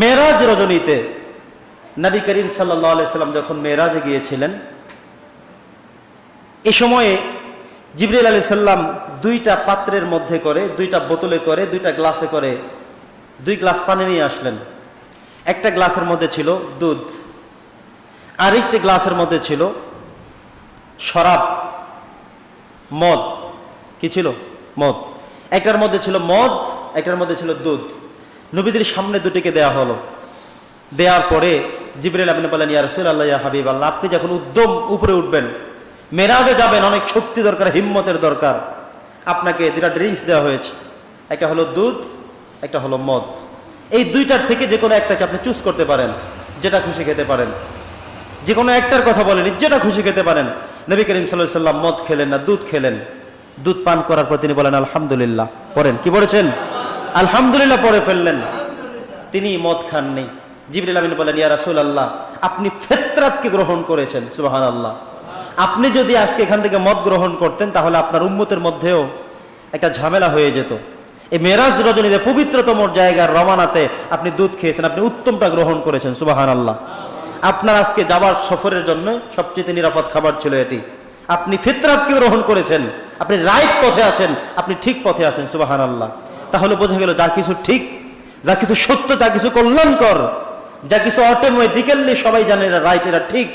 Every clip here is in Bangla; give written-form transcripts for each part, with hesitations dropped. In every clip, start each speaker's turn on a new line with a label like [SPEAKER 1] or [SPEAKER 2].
[SPEAKER 1] মেরাজ রজনীতে নবী করিম সাল্লাল্লাহু আলাইহি সাল্লাম যখন মেরাজে গিয়েছিলেন, এই সময়ে জিবরিল আলাইহিস সালাম দুইটা পাত্রের মধ্যে করে, দুইটা বোতলে করে, দুইটা গ্লাসে করে 2 গ্লাস পানি নিয়ে আসলেন। একটা গ্লাসের মধ্যে ছিল দুধ, আরেকটা গ্লাসের মধ্যে ছিল শরাব, মদ। কি ছিল? মদ। একটার মধ্যে ছিল মদ, একটার মধ্যে ছিল দুধ। নবীদের সামনে দুটিকে দেয়া হলো। দেওয়ার পরে জিবরিল আপনি বলেন, ইয়া রাসূলুল্লাহ, ইয়া হাবিবাল্লাহ, আপনি যখন উদ্যম উপরে উঠবেন, মেরাজে যাবেন, অনেক শক্তি দরকার, হিম্মতের দরকার, আপনাকে 2টা ড্রিঙ্কস দেওয়া হয়েছে। একটা হলো দুধ, একটা হলো মদ। এই দুইটার থেকে যে কোনো একটাকে আপনি চুজ করতে পারেন, যেটা খুশি খেতে পারেন। যে কোনো একটার কথা বলেনি, যেটা খুশি খেতে পারেন। নবী করিম সাল্লাল্লাহু আলাইহি সাল্লাম মদ খেলেন না, দুধ খেলেন। দুধ পান করার পর তিনি বলেন আলহামদুলিল্লাহ। পড়েন, কি বলেছেন? আলহামদুলিল্লাহ পড়ে ফেললেন। তিনি মদ খাননি। জিবরিল আমিন বলেন, ইয়া রাসূলুল্লাহ, আপনি ফিতরাতকে গ্রহণ করেছেন। সুবহানাল্লাহ। আপনি যদি আজকে এখান থেকে মদ গ্রহণ করতেন, তাহলে আপনার উম্মতের মধ্যেও একটা ঝামেলা হয়ে যেত। এই মেরাজ রজনীতে পবিত্রতম জায়গার রওনাতে আপনি দুধ খেয়েছেন, আপনি উত্তমটা গ্রহণ করেছেন। সুবহানাল্লাহ। আপনার আজকে যাবার সফরের জন্য সবচেয়ে নিরাপদ খাবার ছিল এটি। আপনি ফিতরাতকে গ্রহণ করেছেন, আপনি রাইট পথে আছেন, আপনি ঠিক পথে আছেন। সুবহানাল্লাহ। তাহলে বোঝা গেল, যা কিছু ঠিক, যা কিছু সত্য, যা কিছু কল্যাণকর, যা কিছু অটোমেটিক্যালি সবাই জানে এটা রাইট, এটা ঠিক,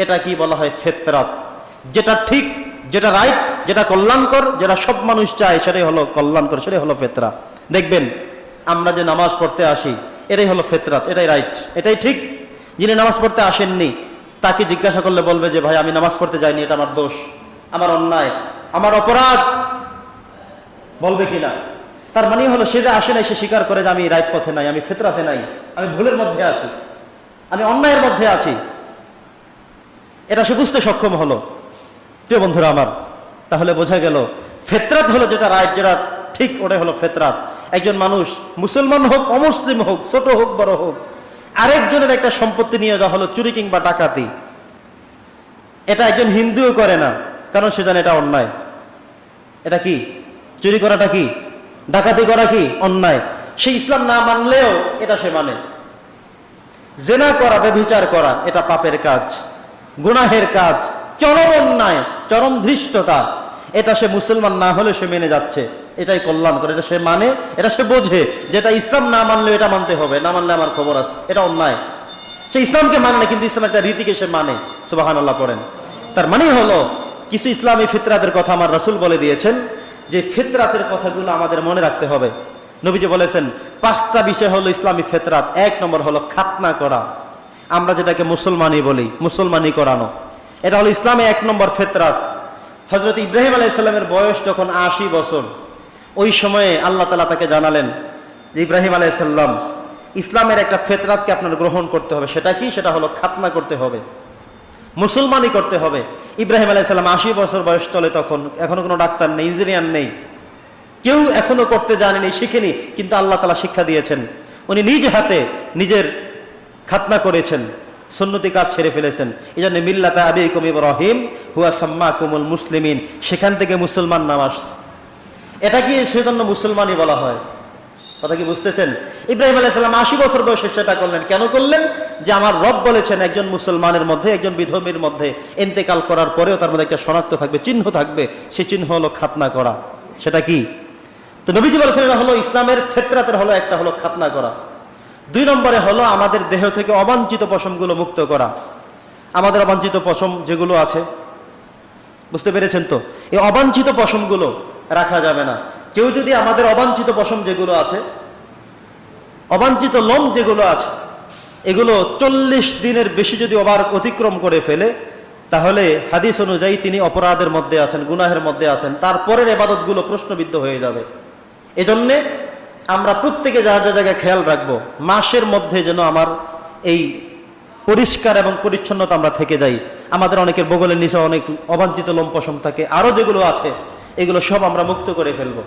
[SPEAKER 1] এটা কি বলা হয়? ফিতরাত। যেটা ঠিক, যেটা রাইট, যেটা কল্যাণকর, যেটা সব মানুষ চায়, সেটাই হলো কল্যাণকর, সেটাই হলো ফিতরাত। দেখবেন আমরা যে নামাজ পড়তে আসি, এটাই হলো ফিতরাত, এটাই রাইট, এটাই ঠিক। যিনি নামাজ পড়তে আসেননি, তাকে জিজ্ঞাসা করলে বলবে যে, ভাই আমি নামাজ পড়তে যাইনি, এটা আমার দোষ, আমার অন্যায়, আমার অপরাধ, বলবে কিনা? তার মানে হলো সে যে আসে নাই, সে স্বীকার করে যে আমি রাইট পথে নাই, আমি ফিতরাতে নাই, আমি ভুলের মধ্যে আছি, আমি অন্যায়ের মধ্যে আছি। এটা সে বুঝতে সক্ষম হলো। প্রিয় বন্ধুরা আমার, তাহলে বোঝা গেল ফিতরাত হলো যেটা রাইট, যেটা ঠিক, ওটাই হলো ফিতরাত। একজন মানুষ মুসলমান হোক, অমুসলিম হোক, ছোট হোক, বড় হোক, আরেকজনের একটা সম্পত্তি নিয়ে যাওয়া হলো চুরি কিংবা ডাকাতি, এটা একজন হিন্দুও করে না, কারণ সে জানে এটা অন্যায়। এটা কি? চুরি করাটা কি? ডাকাতি করা কি? অন্যায়। সে ইসলাম না মানলেও এটা সে মানে। জেনা করা, ব্যভিচার করা, এটা পাপের কাজ, গুনাহের কাজ, চরম অন্যায়, চরম ধৃষ্টতা। এটা সে মুসলমান না হলে সে মেনে যাচ্ছে, এটাই কল্যাণ করে, এটা সে মানে, এটা সে বোঝে, যেটা ইসলাম না মানলে এটা মানতে হবে, না মানলে আমার খবর আছে, এটা অন্যায়। সে ইসলামকে মানে, কিন্তু ইসলামের একটা রীতিকে সে মানে। সুবহানাল্লাহ পড়েন। তার মানে হলো কিছু ইসলামী ফিতরাতের কথা আমার রাসূল বলে দিয়েছেন, যে ফিতরাতের কথাগুলো আমাদের মনে রাখতে হবে। নবীজি বলেছেন 5টা বিষয় হলো ইসলামী ফিতরাত। 1 নম্বর হলো খাতনা করা, আমরা যেটাকে মুসলমানি বলি, মুসলমানি করানো, এটা হলো ইসলামে 1 নম্বর ফিতরাত। হযরত ইব্রাহিম আলাইহিস সালামের বয়স যখন 80 বছর, ওই সময়ে আল্লাহ তাআলা তাকে জানালেন যে ইব্রাহিম আলাইহিস সালাম, ইসলামের একটা ফিতরাতকে আপনার গ্রহণ করতে হবে। সেটা কি? সেটা হলো খাতনা করতে হবে, মুসলমানি করতে হবে। ইব্রাহিম আলাইহিস সালাম 80 বছর বয়স চলে তখন, এখনো কোনো ডাক্তার নেই, ইঞ্জিনিয়ার নেই, কেউ এখনো করতে জানেনি, শিখেনি, কিন্তু আল্লাহ তাআলা শিক্ষা দিয়েছেন। উনি নিজ হাতে নিজের খাতনা করেছেন, সুন্নতি কাজ ছেড়ে ফেলেছেন। এই জন্য মিল্লাতা আবিকুম ইব্রাহিম হুয়া সাম্মাকুমুল মুসলিমিন, সেখান থেকে মুসলমান নাম আসছে। এটা কি সেজন্য মুসলমানই বলা হয়? কথা কি বুঝতেছেন? ইব্রাহিম আলাইহিস সালাম 80 বছর বয়সে সেটা করলেন। কেন করলেন? যে আমার রব বলেছেন একজন মুসলমানের মধ্যে, একজন বিধর্মীর মধ্যে ইন্তেকাল করার পরেও তার মধ্যে একটা শনাক্ত থাকবে, চিহ্ন থাকবে, সেই চিহ্ন হলো খাতনা করা। সেটা কি? তো নবীজি বলেছেন এটা হলো ইসলামের ফিতরাতের হলো একটা হলো খাতনা করা। 2 নম্বরে হলো আমাদের দেহ থেকে অবাঞ্ছিত পশমগুলো মুক্ত করা। আমাদের অবাঞ্ছিত পশম যেগুলো আছে, বুঝতে পেরেছেন তো? এই অবাঞ্ছিত পশমগুলো রাখা যাবে না। কেউ যদি আমাদের অবাঞ্ছিত পশম যেগুলো আছে, অবাঞ্ছিত লোম যেগুলো আছে, এগুলো 40 দিনের বেশি যদি অতিক্রম করে ফেলে, তাহলে হাদিস অনুযায়ী তিনি অপরাধের মধ্যে আছেন, গুনাহের মধ্যে আছেন, তারপরের ইবাদতগুলো প্রশ্নবিদ্ধ হয়ে যাবে। এজন্যে আমরা প্রত্যেকে যা যা জায়গায় খেয়াল রাখবো, মাসের মধ্যে যেন আমার এই পরিষ্কার এবং পরিচ্ছন্নতা আমরা থেকে যাই। আমাদের অনেকের বগলের নিচে অনেক অবাঞ্ছিত লোম পশম থাকে, আরো যেগুলো আছে, এগুলো সব আমরা মুক্ত করে ফেলবো।